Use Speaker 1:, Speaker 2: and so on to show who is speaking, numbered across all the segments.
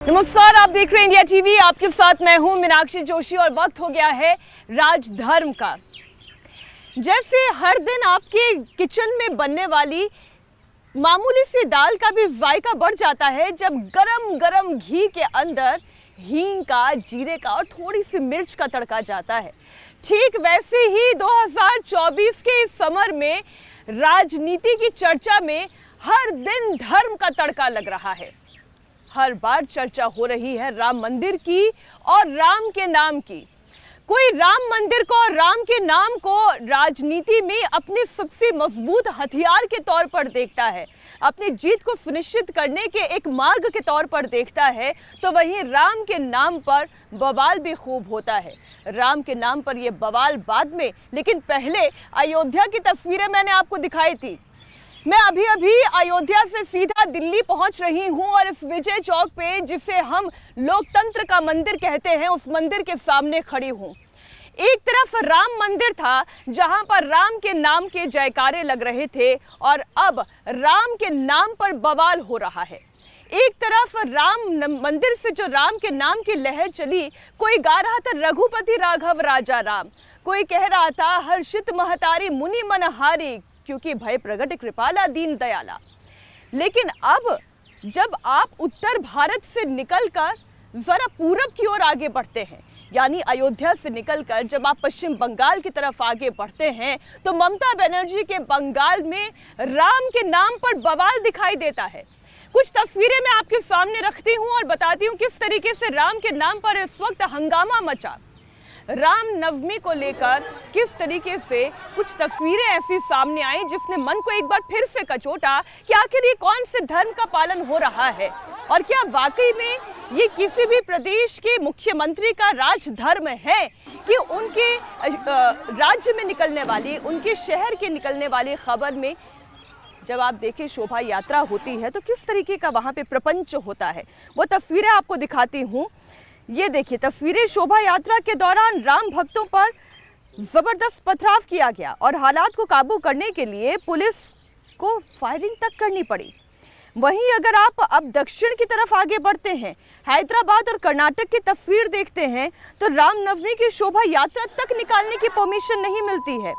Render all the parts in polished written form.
Speaker 1: नमस्कार, आप देख रहे हैं इंडिया टीवी। आपके साथ मैं हूं मीनाक्षी जोशी और वक्त हो गया है राजधर्म का। जैसे हर दिन आपके किचन में बनने वाली मामूली सी दाल का भी जायका बढ़ जाता है जब गरम गरम घी के अंदर हींग का, जीरे का और थोड़ी सी मिर्च का तड़का जाता है, ठीक वैसे ही 2024 के इस समर में राजनीति की चर्चा में हर दिन धर्म का तड़का लग रहा है। हर बार चर्चा हो रही है राम मंदिर की और राम के नाम की। कोई राम मंदिर को और राम के नाम को राजनीति में अपने सबसे मजबूत हथियार के तौर पर देखता है, अपनी जीत को सुनिश्चित करने के एक मार्ग के तौर पर देखता है, तो वहीं राम के नाम पर बवाल भी खूब होता है। राम के नाम पर यह बवाल बाद में, लेकिन पहले अयोध्या की तस्वीरें मैंने आपको दिखाई थी। मैं अभी अयोध्या से सीधा दिल्ली पहुंच रही हूं और इस विजय चौक पे, जिसे हम लोकतंत्र का मंदिर कहते हैं, उस मंदिर के सामने खड़ी हूं। एक तरफ राम मंदिर था जहां पर राम के नाम के जयकारे लग रहे थे और अब राम के नाम पर बवाल हो रहा है। एक तरफ राम मंदिर से जो राम के नाम की लहर चली, कोई गा रहा था रघुपति राघव राजा राम, कोई कह रहा था हर्षित महतारी मुनि मनहारी, क्योंकि भय प्रगट कृपाला दीन दयाला। लेकिन अब जब आप उत्तर भारत से निकलकर जरा पूरब की ओर आगे बढ़ते हैं, यानी अयोध्या से निकलकर जब आप पश्चिम बंगाल की तरफ आगे बढ़ते हैं, तो ममता बनर्जी के बंगाल में राम के नाम पर बवाल दिखाई देता है। कुछ तस्वीरें मैं आपके सामने रखती हूं और बताती हूं किस तरीके से राम के नाम पर इस वक्त हंगामा मचा। राम नवमी को लेकर किस तरीके से कुछ तस्वीरें ऐसी सामने आई जिसने मन को एक बार फिर से कचोटा कि आखिर ये कौन से धर्म का पालन हो रहा है और क्या वाकई में ये किसी भी प्रदेश के मुख्यमंत्री का राजधर्म है कि उनके राज्य में निकलने वाली, उनके शहर के निकलने वाली खबर में जब आप देखें शोभा यात्रा होती है तो किस तरीके का वहाँ पे प्रपंच होता है। वो तस्वीरें आपको दिखाती हूँ। ये देखिए तस्वीरें, शोभा यात्रा के दौरान राम भक्तों पर जबरदस्त पथराव किया गया और हालात को काबू करने के लिए पुलिस को फायरिंग तक करनी पड़ी। वहीं अगर आप अब दक्षिण की तरफ आगे बढ़ते हैं, हैदराबाद और कर्नाटक की तस्वीर देखते हैं, तो रामनवमी की शोभा यात्रा तक निकालने की परमिशन नहीं मिलती है।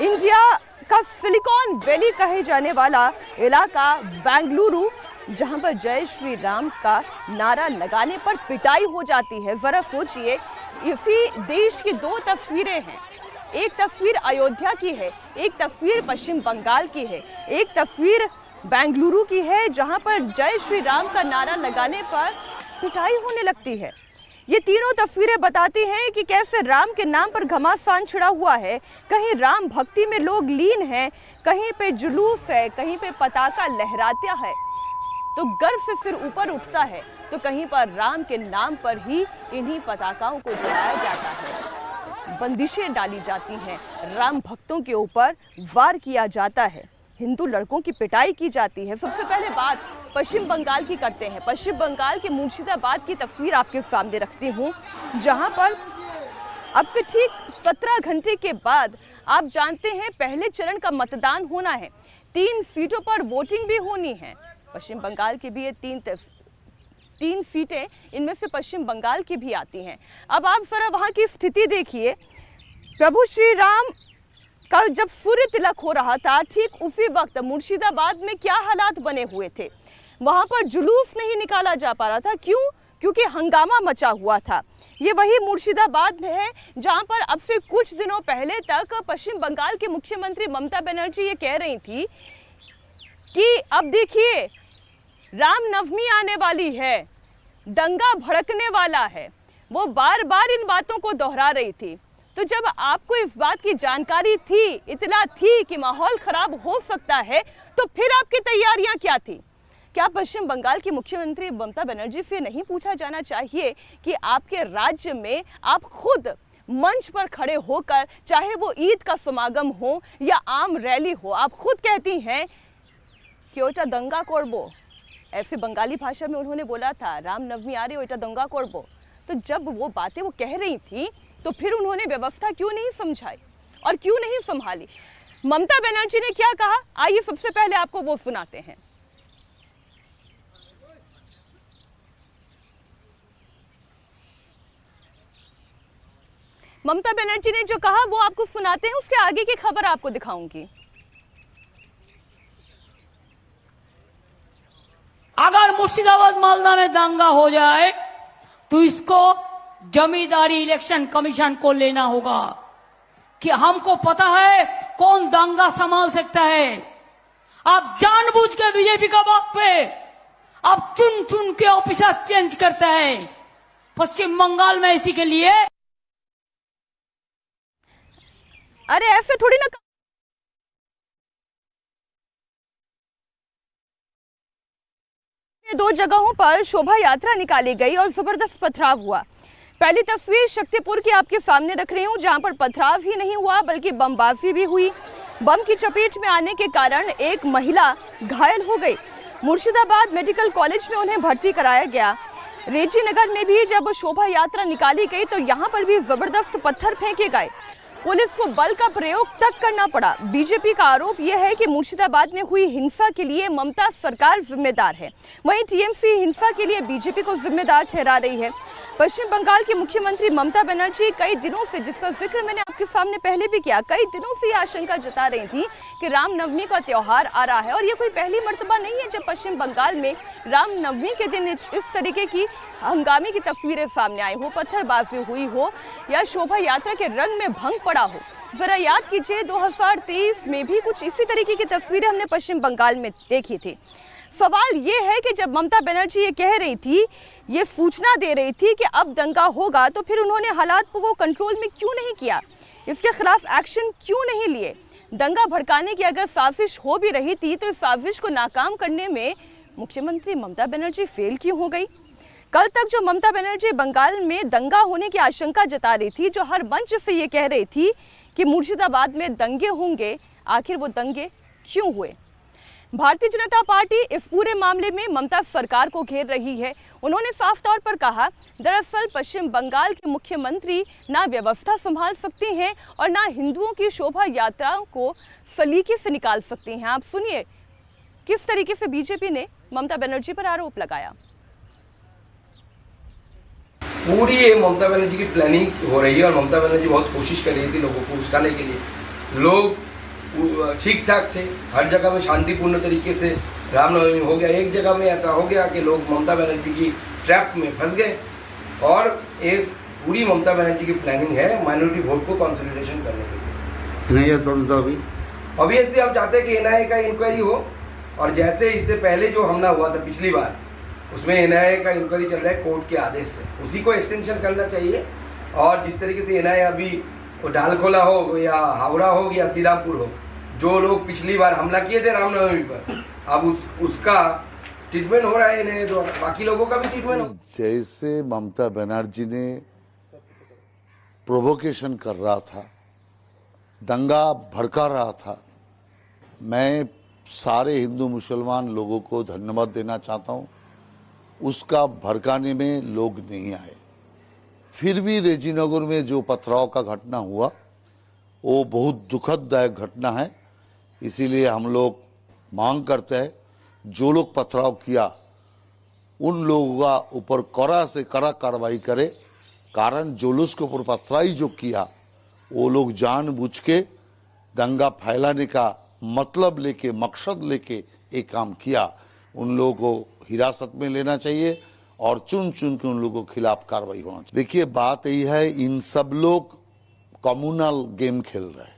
Speaker 1: इंडिया का सिलिकॉन वैली कहे जाने वाला इलाका बेंगलुरु, जहां पर जय श्री राम का नारा लगाने पर पिटाई हो जाती है। जरा सोचिए, इसी देश की दो तस्वीरें हैं। एक तस्वीर अयोध्या की है, एक तस्वीर पश्चिम बंगाल की है, एक तस्वीर बेंगलुरु की है जहां पर जय श्री राम का नारा लगाने पर पिटाई होने लगती है। ये तीनों तस्वीरें बताती हैं कि कैसे राम के नाम पर घमासान छिड़ा हुआ है। कहीं राम भक्ति में लोग लीन हैं, कहीं पे जुलूस है, कहीं पे पताका लहराता है तो गर्व से सिर ऊपर उठता है, तो कहीं पर राम के नाम पर ही इन्हीं पताकाओं को जलाया जाता है, बंदिशें डाली जाती हैं, राम भक्तों के ऊपर वार किया जाता है, हिंदू लड़कों की पिटाई की जाती है। सबसे पहले बात पश्चिम बंगाल की करते हैं। पश्चिम बंगाल के मुर्शिदाबाद की तस्वीर आपके सामने रखती हूँ, जहाँ पर अब से ठीक 17 घंटे के बाद आप जानते हैं पहले चरण का मतदान होना है। 3 सीटों पर वोटिंग भी होनी है। पश्चिम बंगाल की भी ये तीन सीटें, इनमें से पश्चिम बंगाल की भी आती हैं। अब आप जरा वहाँ की स्थिति देखिए। प्रभु श्री राम का जब सूर्य तिलक हो रहा था, ठीक उसी वक्त मुर्शिदाबाद में क्या हालात बने हुए थे। वहाँ पर जुलूस नहीं निकाला जा पा रहा था। क्यों? क्योंकि हंगामा मचा हुआ था। ये वही मुर्शिदाबाद में है जहाँ पर अब से कुछ दिनों पहले तक पश्चिम बंगाल के मुख्यमंत्री ममता बनर्जी ये कह रही थी कि अब देखिए रामनवमी आने वाली है, दंगा भड़कने वाला है। वो बार बार इन बातों को दोहरा रही थी। तो जब आपको इस बात की जानकारी थी, इतला थी कि माहौल खराब हो सकता है, तो फिर आपकी तैयारियां क्या थी? क्या पश्चिम बंगाल की मुख्यमंत्री ममता बनर्जी से नहीं पूछा जाना चाहिए कि आपके राज्य में आप खुद मंच पर खड़े होकर, चाहे वो ईद का समागम हो या आम रैली हो, आप खुद कहती हैं कि ओटा दंगा करबो, ऐसे बंगाली भाषा में उन्होंने बोला था, रामनवमी आ रही, ओटा दंगा करबो। तो जब वो बातें वो कह रही थी, तो फिर उन्होंने व्यवस्था क्यों नहीं समझाई और क्यों नहीं संभाली? ममता बनर्जी ने क्या कहा, आइए सबसे पहले आपको वो सुनाते हैं। ममता बनर्जी ने जो कहा वो आपको सुनाते हैं, उसके आगे की खबर आपको दिखाऊंगी।
Speaker 2: अगर मुर्शिदाबाद मालदा में दंगा हो जाए तो इसको जमींदारी इलेक्शन कमीशन को लेना होगा कि हमको पता है कौन दंगा संभाल सकता है। आप जानबूझ के बीजेपी का बात पे आप चुन चुन के ऑफिसर चेंज करता है। पश्चिम बंगाल में इसी के लिए
Speaker 1: अरे ऐसे थोड़ी ना, दो जगहों पर शोभा यात्रा निकाली गई और जबरदस्त पथराव हुआ। पहली तस्वीर शक्तिपुर की आपके सामने रख रही हूं, जहां पर पथराव ही नहीं हुआ बल्कि बमबाजी भी हुई। बम की चपेट में आने के कारण एक महिला घायल हो गई। मुर्शिदाबाद मेडिकल कॉलेज में उन्हें भर्ती कराया गया। रेजी नगर में भी जब शोभा यात्रा निकाली गई तो यहां पर भी जबरदस्त पत्थर फेंके गए। पुलिस को बल का प्रयोग तक करना पड़ा। बीजेपी का आरोप यह है कि मुर्शिदाबाद में हुई हिंसा के लिए ममता सरकार जिम्मेदार है, वहीं टीएमसी हिंसा के लिए बीजेपी को जिम्मेदार ठहरा रही है। पश्चिम बंगाल की मुख्यमंत्री ममता बनर्जी कई दिनों से, जिसका जिक्र मैंने आपके सामने पहले भी किया, कई दिनों से ये आशंका जता रही थी कि रामनवमी का त्योहार आ रहा है और ये कोई पहली मर्तबा नहीं है जब पश्चिम बंगाल में रामनवमी के दिन इस तरीके की हंगामे की तस्वीरें सामने आई हो, पत्थरबाजी हुई हो या शोभा यात्रा के रंग में भंग पड़ा हो। जरा याद कीजिए 2023 में भी कुछ इसी तरीके की तस्वीरें हमने पश्चिम बंगाल में देखी थी। सवाल ये है कि जब ममता बनर्जी ये कह रही थी, ये सूचना दे रही थी कि अब दंगा होगा, तो फिर उन्होंने हालात को कंट्रोल में क्यों नहीं किया, इसके खिलाफ एक्शन क्यों नहीं लिए? दंगा भड़काने की अगर साजिश हो भी रही थी तो इस साजिश को नाकाम करने में मुख्यमंत्री ममता बनर्जी फेल क्यों हो गई? कल तक जो ममता बनर्जी बंगाल में दंगा होने की आशंका जता रही थी, जो हर मंच से ये कह रही थी कि मुर्शिदाबाद में दंगे होंगे, आखिर वो दंगे क्यों हुए? भारतीय जनता पार्टी इस पूरे मामले में ममता सरकार को घेर रही है। उन्होंने साफ तौर पर कहा, दरअसल पश्चिम बंगाल के मुख्यमंत्री ना व्यवस्था संभाल सकती हैं और ना हिंदुओं की शोभा यात्राओं को सलीके से निकाल सकती हैं। आप सुनिए किस तरीके से बीजेपी ने ममता बनर्जी पर आरोप लगाया।
Speaker 3: पूरी ये ममता बनर्जी की प्लानिंग हो रही है और ममता बनर्जी बहुत कोशिश कर रही थी लोगों को उस्काने के लिए। लोग ठीक ठाक थे, हर जगह में शांतिपूर्ण तरीके से रामनवमी हो गया। एक जगह में ऐसा हो गया कि लोग ममता बनर्जी की ट्रैप में फंस गए और एक पूरी ममता बनर्जी की प्लानिंग है माइनॉरिटी वोट को कंसोलिडेशन करने के लिए।
Speaker 4: नहीं
Speaker 3: ऑब्वियसली हम चाहते हैं कि एनआईए का इंक्वायरी हो और जैसे इससे पहले जो हमला हुआ था पिछली बार, उसमें एनआईए का इंक्वायरी चल रहा है कोर्ट के आदेश से, उसी को एक्सटेंशन करना चाहिए। और जिस तरीके से एनआईए अभी डालखोला हो या हावड़ा हो या श्रीरामपुर हो, जो लोग पिछली बार हमला किए थे रामनवमी पर, अब उसका ट्रीटमेंट हो रहा है इन्हें, तो बाकी लोगों का भी ट्रीटमेंट हो।
Speaker 4: जैसे ममता बनर्जी ने प्रोवोकेशन कर रहा था, दंगा भड़का रहा था, मैं सारे हिंदू मुसलमान लोगों को धन्यवाद देना चाहता हूं। उसका भड़काने में लोग नहीं आए। फिर भी रेजीनगर में जो पथराव का घटना हुआ वो बहुत दुखददायक घटना है। इसीलिए हम लोग मांग करते हैं जो लोग पथराव किया उन लोगों का ऊपर कड़ा से कड़ा कार्रवाई करे। कारण जुलूस के ऊपर पथराई जो किया वो लोग जानबूझ के दंगा फैलाने का मतलब लेके, मकसद लेके एक काम किया। उन लोगों को हिरासत में लेना चाहिए और चुन चुन के उन लोगों के खिलाफ कार्रवाई होना चाहिए। देखिए बात यही है, इन सब लोग कम्युनल गेम खेल रहे हैं।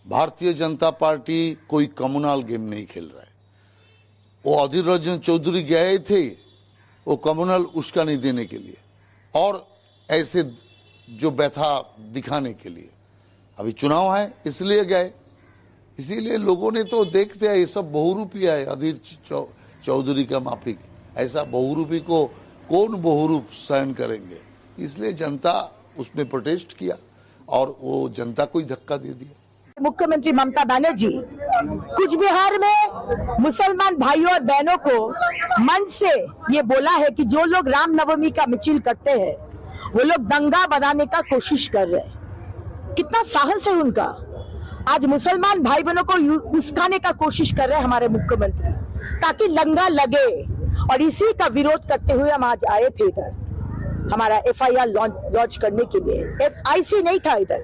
Speaker 4: भारतीय जनता पार्टी कोई कम्युनल गेम नहीं खेल रहा है। वो अधीर रंजन चौधरी गए थे वो कम्युनल उस्कानी देने के लिए और ऐसे जो व्यथा दिखाने के लिए। अभी चुनाव है इसलिए गए, इसीलिए लोगों ने तो देखते हैं ये सब बहुरूपी है अधीर चौधरी का माफिक। ऐसा बहुरूपी को कौन बहुरूप सहन करेंगे, इसलिए जनता उसमें प्रोटेस्ट किया और वो जनता को ही धक्का दे दिया।
Speaker 5: मुख्यमंत्री ममता बनर्जी कुछ बिहार में मुसलमान भाइयों और बहनों को मंच से ये बोला है कि जो लोग रामनवमी का मिছিল करते हैं वो लोग दंगा बनाने का कोशिश कर रहे हैं। कितना साहस है उनका। आज मुसलमान भाई बहनों को उस्काने का कोशिश कर रहे हैं हमारे मुख्यमंत्री, ताकि दंगा लगे, और इसी का विरोध करते हुए हम आज आए थे इधर। हमारा FIR लॉन्च करने के लिए। IC नहीं था इधर,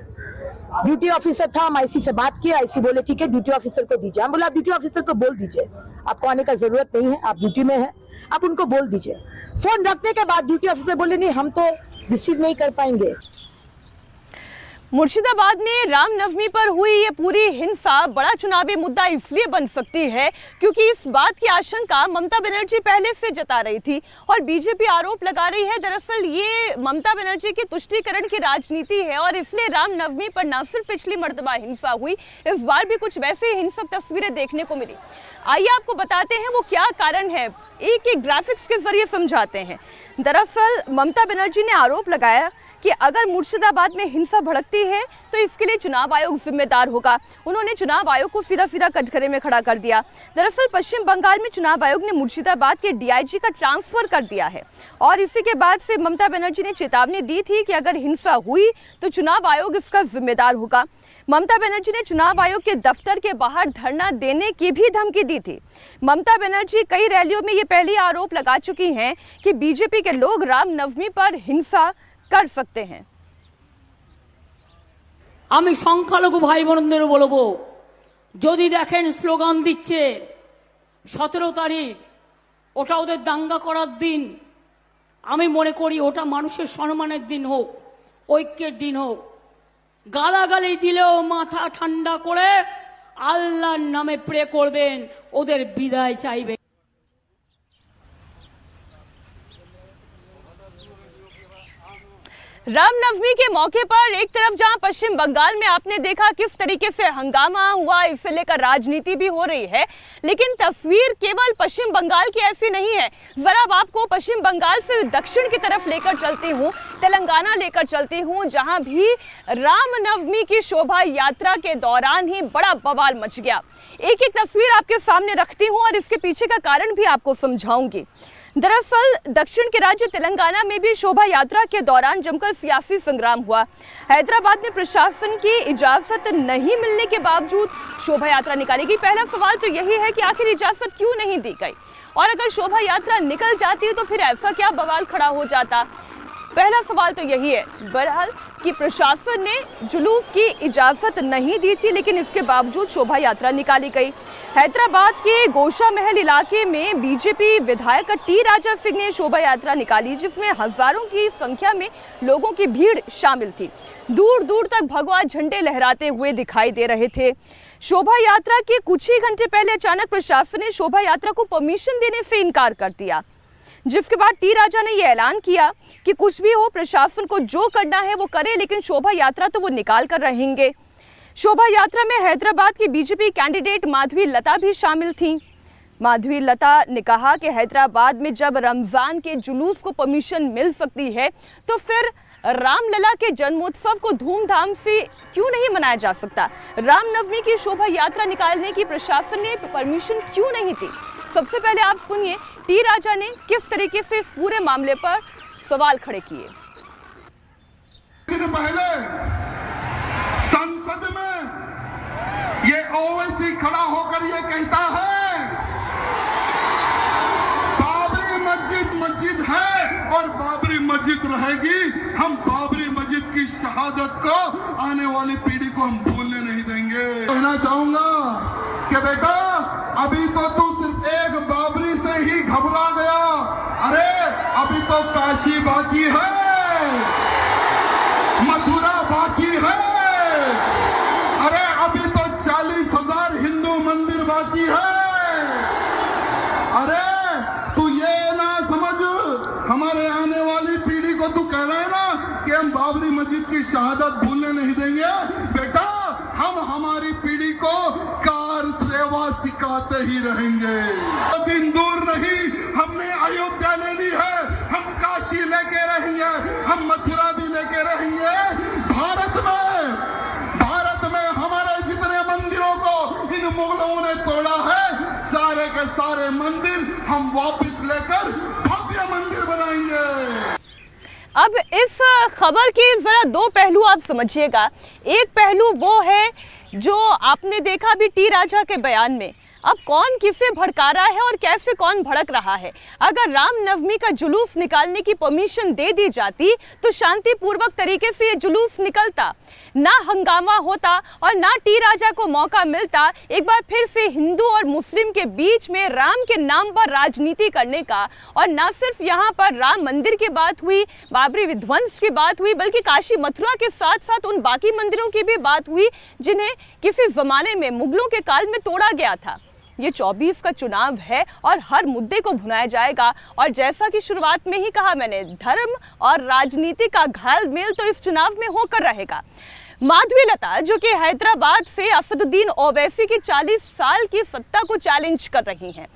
Speaker 5: ड्यूटी ऑफिसर था। हम IC से बात किया, IC बोले ठीक है ड्यूटी ऑफिसर को दीजिए। हम बोला आप ड्यूटी ऑफिसर को बोल दीजिए आपको आने का जरूरत नहीं है, आप ड्यूटी में हैं, आप उनको बोल दीजिए। फोन रखने के बाद ड्यूटी ऑफिसर बोले नहीं हम तो रिसीव नहीं कर पाएंगे।
Speaker 1: मुर्शिदाबाद में रामनवमी पर हुई ये पूरी हिंसा बड़ा चुनावी मुद्दा इसलिए बन सकती है क्योंकि इस बात की आशंका ममता बनर्जी पहले से जता रही थी और बीजेपी आरोप लगा रही है दरअसल ये ममता बनर्जी की तुष्टीकरण की राजनीति है और इसलिए रामनवमी पर न सिर्फ पिछली मर्तबा हिंसा हुई, इस बार भी कुछ वैसे हिंसक तस्वीरें देखने को मिली। आइए आपको बताते हैं वो क्या कारण है, एक एक ग्राफिक्स के जरिए समझाते हैं। दरअसल ममता बनर्जी ने आरोप लगाया कि अगर मुर्शिदाबाद में हिंसा भड़कती है तो इसके लिए चुनाव आयोग जिम्मेदार होगा। उन्होंने चुनाव आयोग को सीधा सीधा कटघरे में खड़ा कर दिया। दरअसल पश्चिम बंगाल में चुनाव आयोग ने मुर्शिदाबाद के DIG का ट्रांसफर कर दिया है और इसी के बाद से ममता बनर्जी ने चेतावनी दी थी कि अगर हिंसा हुई तो चुनाव आयोग इसका जिम्मेदार होगा। ममता बनर्जी ने चुनाव आयोग के दफ्तर के बाहर धरना देने की भी धमकी दी थी। ममता बनर्जी कई रैलियों में ये पहले आरोप लगा चुकी हैं कि बीजेपी के लोग रामनवमी पर हिंसा कर सकते हैं।
Speaker 2: আমি সংখ্যালঘু ভাই বোনদের বলবো, যদি দেখেন স্লোগান দিচ্ছে 17 তারিখ ওটা ওদের দাঙ্গা করার দিন, আমি মনে করি ওটা মানুষের সম্মানের দিন হোক, ঐক্যের দিন হোক। গালাগালি দিলেও মাথা ঠান্ডা করে আল্লাহর নামে প্রে করবেন, ওদের বিদায় চাইবেন।
Speaker 1: रामनवमी के मौके पर एक तरफ जहां पश्चिम बंगाल में आपने देखा किस तरीके से हंगामा हुआ, इसे लेकर राजनीति भी हो रही है, लेकिन तस्वीर केवल पश्चिम बंगाल की ऐसी नहीं है। जरा अब आपको पश्चिम बंगाल से दक्षिण की तरफ लेकर चलती हूँ, तेलंगाना लेकर चलती हूँ, जहां भी रामनवमी की शोभा यात्रा के दौरान ही बड़ा बवाल मच गया। एक एक तस्वीर आपके सामने रखती हूँ और इसके पीछे का कारण भी आपको समझाऊंगी। दरअसल दक्षिण के राज्य तेलंगाना में भी शोभा यात्रा के दौरान जमकर सियासी संग्राम हुआ। हैदराबाद में प्रशासन की इजाजत नहीं मिलने के बावजूद शोभा यात्रा निकाली गई। पहला सवाल तो यही है कि आखिर इजाजत क्यों नहीं दी गई और अगर शोभा यात्रा निकल जाती तो फिर ऐसा क्या बवाल खड़ा हो जाता। पहला सवाल तो यही है बहरहाल कि प्रशासन ने जुलूस की इजाजत नहीं दी थी, लेकिन इसके बावजूद शोभा यात्रा निकाली गई। हैदराबाद के गोशा महल इलाके में बीजेपी विधायक टी राजा सिंह ने शोभा यात्रा निकाली, जिसमें हजारों की संख्या में लोगों की भीड़ शामिल थी। दूर दूर तक भगवा झंडे लहराते हुए दिखाई दे रहे थे। शोभा यात्रा के कुछ ही घंटे पहले अचानक प्रशासन ने शोभा यात्रा को परमिशन देने से इनकार कर दिया, जिसके बाद टी राजा ने यह ऐलान किया कि कुछ भी हो प्रशासन को जो करना है वो करे, लेकिन शोभा यात्रा तो वो निकाल कर रहेंगे। शोभा यात्रा में हैदराबाद की बीजेपी कैंडिडेट माधवी लता भी शामिल थी। माधवी लता ने कहा कि हैदराबाद में जब रमजान के जुलूस को परमिशन मिल सकती है तो फिर रामलला के जन्मोत्सव को धूमधाम से क्यों नहीं मनाया जा सकता। रामनवमी की शोभा यात्रा निकालने की प्रशासन ने परमिशन क्यों नहीं दी। सबसे पहले आप सुनिए टी राजा ने किस तरीके से इस पूरे मामले पर सवाल खड़े किए।
Speaker 6: दिन पहले संसद में ये ओवैसी खड़ा होकर ये कहता है बाबरी मस्जिद मस्जिद है और बाबरी मस्जिद रहेगी। हम बाबरी मस्जिद की शहादत को आने वाली पीढ़ी को हम भूलने नहीं देंगे। कहना चाहूंगा कि बेटा अभी तो तू सिर्फ एक बाबरी से ही घबरा गया, अरे अभी तो काशी बाकी है, मथुरा बाकी है, अरे अभी तो 40,000 हिंदू मंदिर बाकी है। अरे तू ये ना समझ हमारे आने वाली पीढ़ी को तू कह रहा है ना कि हम बाबरी मस्जिद की शहादत भूलने नहीं देंगे। बेटा हम हमारी पीढ़ी को कार सेवा सिखाते ही रहेंगे। दिन दूर नहीं, हमने अयोध्या ले ली है, हम काशी लेके रहेंगे, हम मथुरा भी लेके रहेंगे। भारत में हमारे जितने मंदिरों को इन मुगलों ने तोड़ा है, सारे के सारे मंदिर हम वापस लेकर भव्य मंदिर बनाएंगे।
Speaker 1: अब इस खबर के जरा दो पहलू आप समझिएगा। एक पहलू वो है जो आपने देखा भी टी राजा के बयान में, अब कौन किसे भड़का रहा है और कैसे कौन भड़क रहा है। अगर रामनवमी का जुलूस निकालने की परमिशन दे दी जाती तो शांतिपूर्वक तरीके से ये जुलूस निकलता, ना हंगामा होता और ना टी राजा को मौका मिलता एक बार फिर से हिंदू और मुस्लिम के बीच में राम के नाम पर राजनीति करने का। और ना सिर्फ यहाँ पर राम मंदिर की बात हुई, बाबरी विध्वंस की बात हुई, बल्कि काशी मथुरा के साथ साथ उन बाकी मंदिरों की भी बात हुई जिन्हें किसी जमाने में मुगलों के काल में तोड़ा गया था। ये 24 का चुनाव है और हर मुद्दे को भुनाया जाएगा। और जैसा कि शुरुआत में ही कहा मैंने, धर्म और राजनीति का घालमेल तो इस चुनाव में होकर रहेगा। माधवीलता जो कि हैदराबाद से असदुद्दीन ओवैसी की 40 साल की सत्ता को चैलेंज कर रही हैं,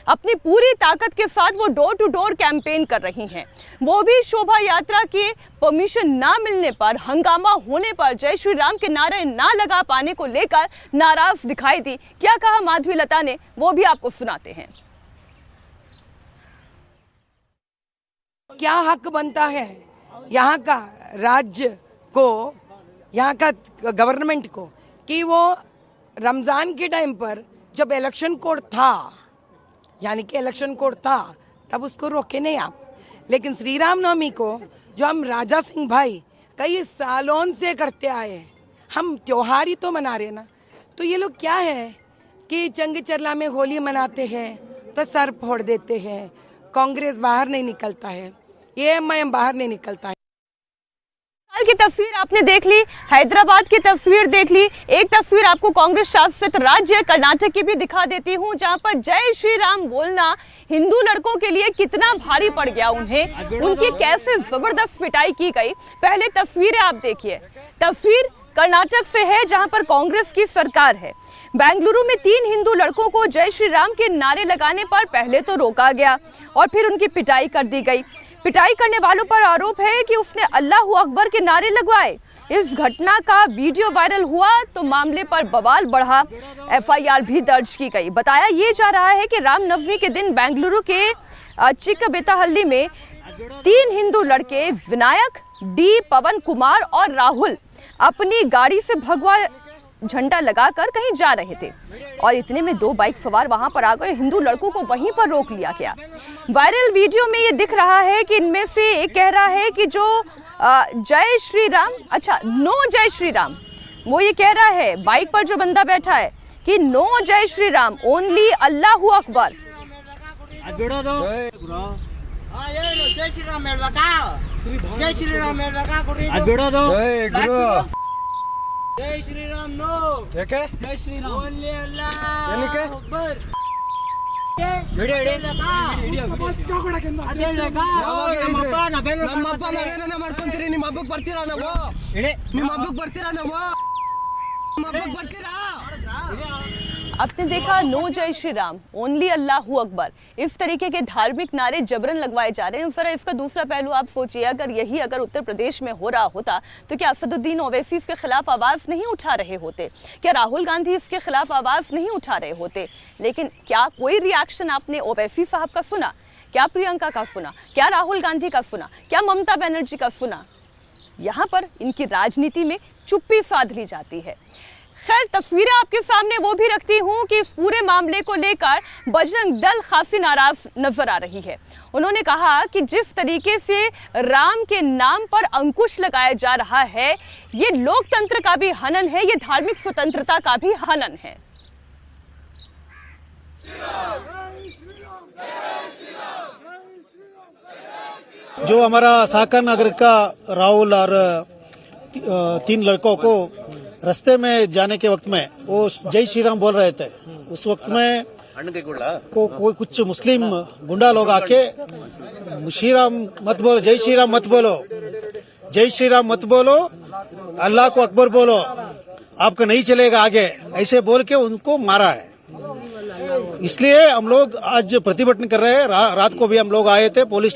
Speaker 1: अपनी पूरी ताकत के साथ वो डोर टू डोर कैंपेन कर रही हैं। वो भी शोभा यात्रा के परमिशन ना मिलने पर, हंगामा होने पर, जय श्री राम के नारे ना लगा पाने को लेकर नाराज दिखाई दी। क्या कहा माधवीलता ने, वो भी आपको सुनाते हैं।
Speaker 7: क्या हक बनता है यहाँ का राज्य को, यहाँ का गवर्नमेंट को, कि वो रमजान के टाइम पर जब इलेक्शन कोड था, यानी कि इलेक्शन कोड था, तब उसको रोके नहीं आप। लेकिन श्री राम नवमी को जो हम राजा सिंह भाई कई सालों से करते आए, हम त्योहार ही तो मना रहे ना। तो ये लोग क्या है कि चंग चरला में होली मनाते हैं तो सर फोड़ देते हैं, कांग्रेस बाहर नहीं निकलता है, AMIM बाहर नहीं निकलता है।
Speaker 1: की तस्वीर आपने देख ली, हैदराबाद की तस्वीर देख ली, एक तस्वीर आपको कांग्रेस शासित राज्य कर्नाटक की भी दिखा देती हूँ, जहाँ पर जय श्री राम बोलना हिंदू लड़कों के लिए कितना भारी पड़ गया उन्हें, उनकी कैसे जबरदस्त पिटाई की गई। पहले तस्वीरें आप देखिए, तस्वीर कर्नाटक से है जहाँ पर कांग्रेस की सरकार है। बेंगलुरु में 3 हिंदू लड़कों को जय श्री राम के नारे लगाने पर पहले तो रोका गया और फिर उनकी पिटाई कर दी गई। पिटाई करने वालों पर आरोप है कि उसने अल्लाहू अकबर के नारे लगवाए। इस घटना का वीडियो वायरल हुआ तो मामले पर बवाल बढ़ा, FIR भी दर्ज की गई। बताया ये जा रहा है कि रामनवमी के दिन बेंगलुरु के चिक्कबेताहल्ली में 3 हिंदू लड़के विनायक, D, पवन कुमार और राहुल अपनी गाड़ी से भगवा झंडा लगाकर कहीं जा रहे थे और इतने में 2 बाइक सवार वहां पर आ गए। हिंदू लड़कों को वहीं पर रोक लिया गया। वायरल वीडियो में ये दिख रहा है कि इनमें से एक कह रहा है कि जो जय श्री राम, अच्छा नो जय श्री राम, वो ये कह रहा है बाइक पर जो बंदा बैठा है कि नो जय श्री राम, ओनली अल्लाहू अकबर।
Speaker 8: जय श्री राम जय श्री राम जय श्री राम नो जय श्री राम ओनली अल्लाह अकबर ಮಾಡ್ಕೊಂತೀರಿ ನಿಮ್ಮ ಹಬ್ಬಕ್ಕೆ ಬರ್ತೀರಾ ನಾವು ನಿಮ್ಮ ಹಬ್ಬಕ್ಕೆ ಬರ್ತೀರಾ ನಾವು ಹಬ್ಬಕ್ಕೆ ಬರ್ತೀರಾ।
Speaker 1: आपने देखा नो जय श्री राम, ओनली अल्लाहू अकबर, इस तरीके के धार्मिक नारे जबरन लगवाए जा रहे हैं। जरा इसका दूसरा पहलू आप सोचिए, अगर उत्तर प्रदेश में हो रहा होता तो क्या असदुद्दीन ओवैसी इसके खिलाफ आवाज नहीं उठा रहे होते? क्या राहुल गांधी इसके खिलाफ आवाज नहीं उठा रहे होते? लेकिन क्या कोई रिएक्शन आपने ओवैसी साहब का सुना? क्या प्रियंका का सुना? क्या राहुल गांधी का सुना? क्या ममता बनर्जी का सुना? यहाँ पर इनकी राजनीति में चुप्पी साध ली जाती है। खैर, तस्वीरें आपके सामने वो भी रखती हूँ कि इस पूरे मामले को लेकर बजरंग दल खासी नाराज नजर आ रही है। उन्होंने कहा कि जिस तरीके से राम के नाम पर अंकुश लगाया जा रहा है, ये लोकतंत्र का भी हनन है, ये धार्मिक स्वतंत्रता का भी हनन है।
Speaker 9: जो हमारा साकर नगर का राहुल और 3 लड़कों को रास्ते में जाने के वक्त में वो जय श्री राम बोल रहे थे, उस वक्त में कोई कुछ मुस्लिम गुंडा लोग आके श्री राम मत बोलो, जय श्री राम मत बोलो, जय श्री राम मत बोलो, अल्लाह को अकबर बोलो, आपका नहीं चलेगा आगे, ऐसे बोल के उनको मारा है। इसलिए हम लोग आज प्रतिभटन कर रहे हैं। रात को भी हम लोग आए थे पुलिस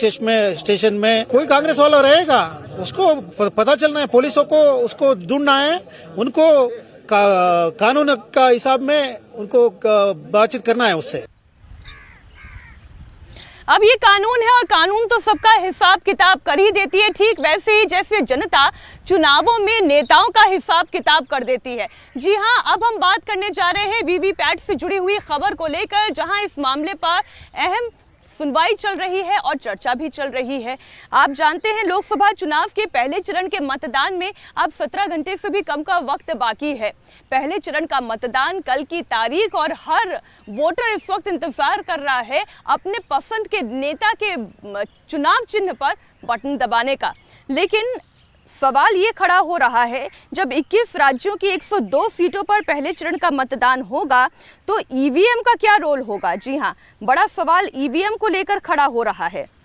Speaker 9: स्टेशन में। कोई कांग्रेस वाला रहेगा, उसको पता चलना है, पुलिसों को उसको ढूंढना है, उनको कानून का हिसाब में उनको बातचीत करना है उससे।
Speaker 1: अब ये कानून है और कानून तो सबका हिसाब किताब कर ही देती है, ठीक वैसे ही जैसे जनता चुनावों में नेताओं का हिसाब किताब कर देती है। जी हाँ, अब हम बात करने जा रहे हैं वीवीपैट से जुड़ी हुई खबर को लेकर, जहां इस मामले पर अहम सुनवाई चल रही है और चर्चा भी चल रही है। आप जानते हैं लोकसभा चुनाव के पहले चरण के मतदान में अब 17 घंटे से भी कम का वक्त बाकी है। पहले चरण का मतदान कल की तारीख और हर वोटर इस वक्त इंतजार कर रहा है अपने पसंद के नेता के चुनाव चिन्ह पर बटन दबाने का। लेकिन सवाल ये खड़ा हो रहा है, जब 21 राज्यों की 102 सीटों पर पहले चरण का मतदान होगा तो ईवीएम का क्या रोल होगा। जी हां, बड़ा सवाल ईवीएम को लेकर खड़ा हो रहा है।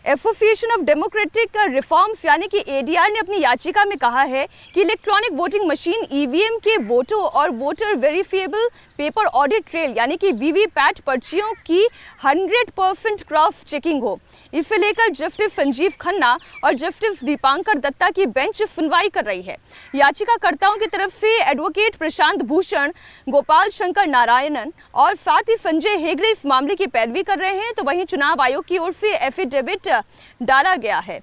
Speaker 1: एसोसिएशन ऑफ डेमोक्रेटिक रिफॉर्म्स यानी कि एडीआर ने अपनी याचिका में कहा है कि इलेक्ट्रॉनिक वोटिंग मशीन ईवीएम के वोटों और voter verifiable paper audit trail यानी कि वीवीपैट पर्चियों की 100% क्रॉस चेकिंग हो। इसे लेकर जस्टिस संजीव खन्ना और जस्टिस दीपांकर दत्ता की बेंच सुनवाई कर रही है। याचिकाकर्ताओं की तरफ से एडवोकेट प्रशांत भूषण, गोपाल शंकर नारायणन और साथ ही संजय हेगड़े इस मामले की पैरवी कर रहे हैं, तो वहीं चुनाव आयोग की ओर से एफिडेविट डाला गया है।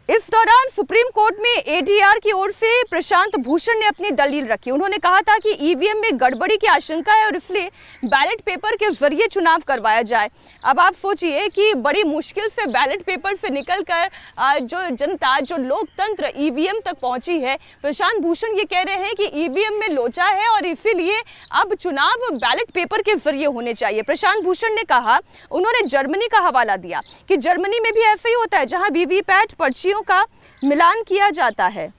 Speaker 1: इस दौरान सुप्रीम कोर्ट में एडीआर की ओर से प्रशांत भूषण ने अपनी दलील रखी। उन्होंने कहा था कि ईवीएम में गड़बड़ी की आशंका है और इसलिए बैलेट पेपर के जरिए चुनाव करवाया जाए। अब आप सोचिए कि बड़ी मुश्किल से बैलेट पेपर से निकलकर जो जनता, जो लोकतंत्र ईवीएम तक पहुंची है। प्रशांत भूषण ये कह रहे हैं कि ईवीएम में लोचा है और इसीलिए अब चुनाव बैलेट पेपर के जरिए होने चाहिए। प्रशांत भूषण ने कहा, उन्होंने जर्मनी का हवाला दिया कि जर्मनी में भी ऐसा ही होता है, जहां वीवीपैट पर्चियों का मिलान किया जाता है।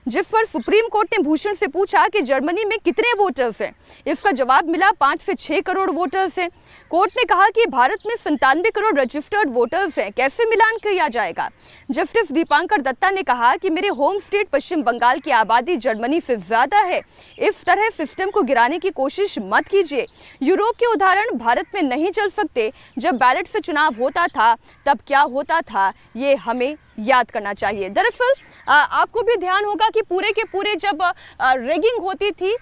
Speaker 1: जिस पर सुप्रीम कोर्ट ने भूषण से पूछा कि जर्मनी में कितने वोटर्स हैं। इसका जवाब मिला 5 से 6 करोड़ वोटर्स हैं। कोर्ट ने कहा कि भारत में 97 करोड़ रजिस्टर्ड वोटर्स हैं, कैसे मिलान किया जाएगा। जस्टिस दीपांकर दत्ता ने कहा कि मेरे होम स्टेट पश्चिम बंगाल की आबादी जर्मनी से ज्यादा है, इस तरह सिस्टम को गिराने की कोशिश मत कीजिए। यूरोप के उदाहरण भारत में नहीं चल सकते। जब बैलेट से चुनाव होता था तब क्या होता था, ये हमें याद करना चाहिए। दरअसल आपको भी ध्यान होगा कि पूरे के पूरे जब रेगिंग होती थी,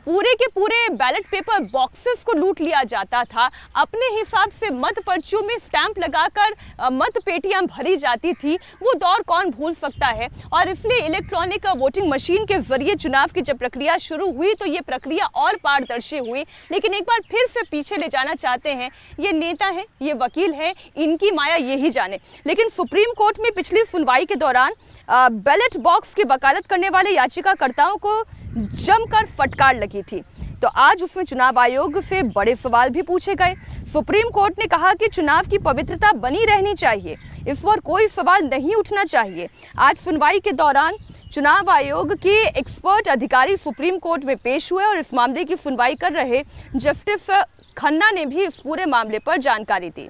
Speaker 1: पूरे के पूरे बैलेट पेपर बॉक्सेस को लूट लिया जाता था। अपने हिसाब से मत पर्चियों में स्टैंप लगाकर मत पेटियां भरी जाती थी। वो दौर कौन भूल सकता है। और इसलिए इलेक्ट्रॉनिक वोटिंग मशीन के जरिए चुनाव की जब प्रक्रिया शुरू हुई तो ये प्रक्रिया और पारदर्शी हुई। लेकिन एक बार फिर से पीछे ले जाना चाहते हैं ये नेता हैं, ये वकील हैं, इनकी माया ये ही जाने। लेकिन सुप्रीम कोर्ट में पिछली सुनवाई के दौरान बैलेट बॉक्स की वकालत करने वाले याचिकाकर्ताओं को जमकर फटकार लगी थी, तो आज उसमें चुनाव आयोग से बड़े सवाल भी पूछे गए। सुप्रीम कोर्ट ने कहा कि चुनाव की पवित्रता बनी रहनी चाहिए, इस पर कोई सवाल नहीं उठना चाहिए। आज सुनवाई के दौरान चुनाव आयोग के एक्सपर्ट अधिकारी सुप्रीम कोर्ट में पेश हुए और इस मामले की सुनवाई कर रहे जस्टिस खन्ना ने भी इस पूरे मामले पर जानकारी दी।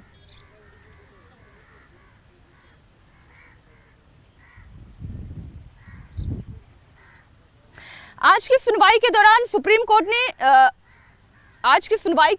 Speaker 1: आज की सुनवाई के